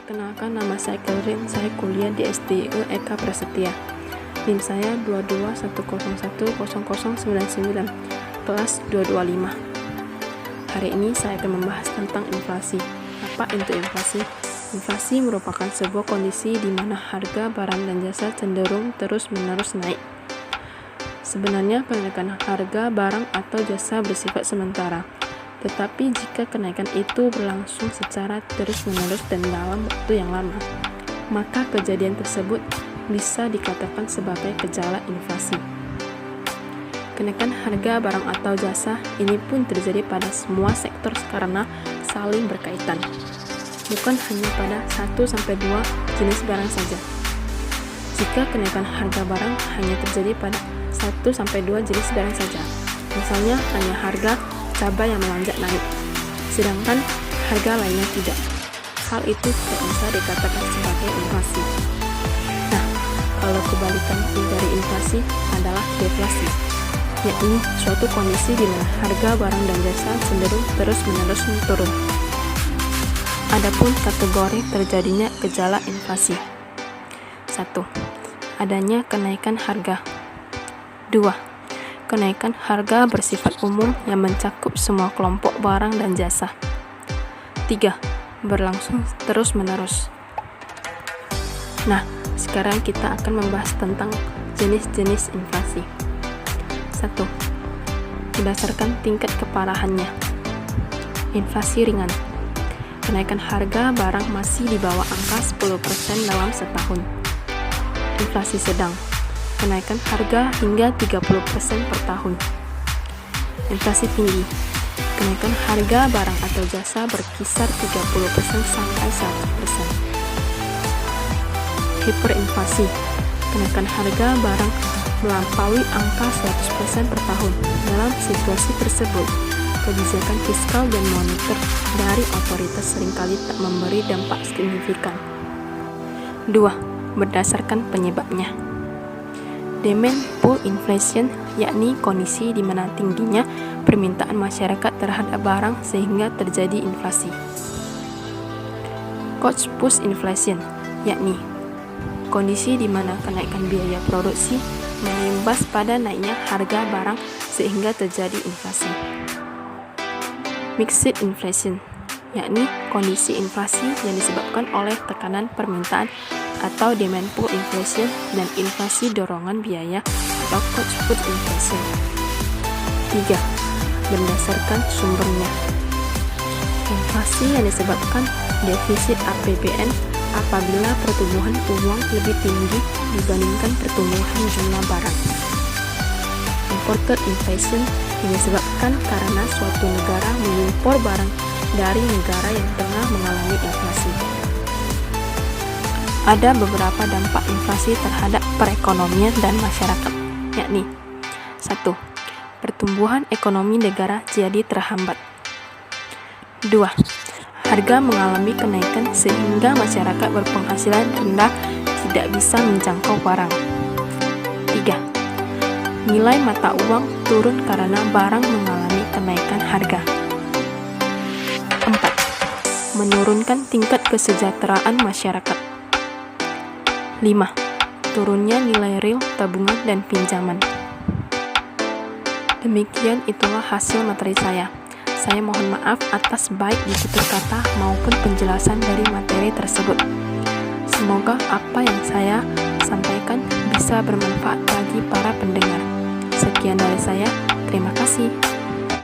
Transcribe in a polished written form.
Perkenalkan, nama saya Kelvin. Saya kuliah di SDIU Eka Prasetya. NIM saya 2210100099, kelas 225. Hari ini saya akan membahas tentang inflasi. Apa itu inflasi? Inflasi merupakan sebuah kondisi di mana harga barang dan jasa cenderung terus-menerus naik. Sebenarnya kenaikan harga barang atau jasa bersifat sementara. Tetapi jika kenaikan itu berlangsung secara terus-menerus dan dalam waktu yang lama, maka kejadian tersebut bisa dikatakan sebagai gejala inflasi. Kenaikan harga barang atau jasa ini pun terjadi pada semua sektor karena saling berkaitan, bukan hanya pada 1-2 jenis barang saja. Jika kenaikan harga barang hanya terjadi pada 1-2 jenis barang saja, misalnya hanya harga cabai yang melonjak naik, sedangkan harga lainnya tidak, hal itu tidak bisa dikatakan sebagai inflasi. Nah, kalau kebalikan dari inflasi adalah deflasi, yakni suatu kondisi di mana harga barang dan jasa cenderung terus-menerus turun. Adapun kategori terjadinya gejala inflasi: 1. Adanya kenaikan harga. 2. Kenaikan harga bersifat umum yang mencakup semua kelompok barang dan jasa. 3. Berlangsung terus-menerus. Nah, sekarang kita akan membahas tentang jenis-jenis inflasi. 1. Berdasarkan tingkat keparahannya. Inflasi ringan. Kenaikan harga barang masih di bawah angka 10% dalam setahun. Inflasi sedang. Kenaikan harga hingga 30% per tahun. Inflasi tinggi. Kenaikan harga barang atau jasa berkisar 30% sampai 100%. Hiperinflasi. Kenaikan harga barang melampaui angka 100% per tahun. Dalam situasi tersebut, kebijakan fiskal dan moneter dari otoritas seringkali tak memberi dampak signifikan. 2. Berdasarkan penyebabnya. Demand pull inflation, yakni kondisi di mana tingginya permintaan masyarakat terhadap barang sehingga terjadi inflasi. Cost push inflation, yakni kondisi di mana kenaikan biaya produksi mengimbas pada naiknya harga barang sehingga terjadi inflasi. Mixed inflation, yakni kondisi inflasi yang disebabkan oleh tekanan permintaan atau demand pull inflation dan inflasi dorongan biaya atau cost push inflation. 3. Berdasarkan sumbernya. Inflasi yang disebabkan defisit APBN apabila pertumbuhan uang lebih tinggi dibandingkan pertumbuhan jumlah barang. Imported inflation yang disebabkan karena suatu negara mengimpor barang dari negara yang tengah mengalami inflasi. Ada beberapa dampak inflasi terhadap perekonomian dan masyarakat, yakni 1. Pertumbuhan ekonomi negara jadi terhambat. 2. Harga mengalami kenaikan sehingga masyarakat berpenghasilan rendah tidak bisa menjangkau barang. 3. Nilai mata uang turun karena barang mengalami kenaikan harga. 4. Menurunkan tingkat kesejahteraan masyarakat. 5. Turunnya nilai real tabungan dan pinjaman. Demikian itulah hasil materi saya. Saya mohon maaf atas baik di tutur kata maupun penjelasan dari materi tersebut. Semoga apa yang saya sampaikan bisa bermanfaat bagi para pendengar. Sekian dari saya, terima kasih.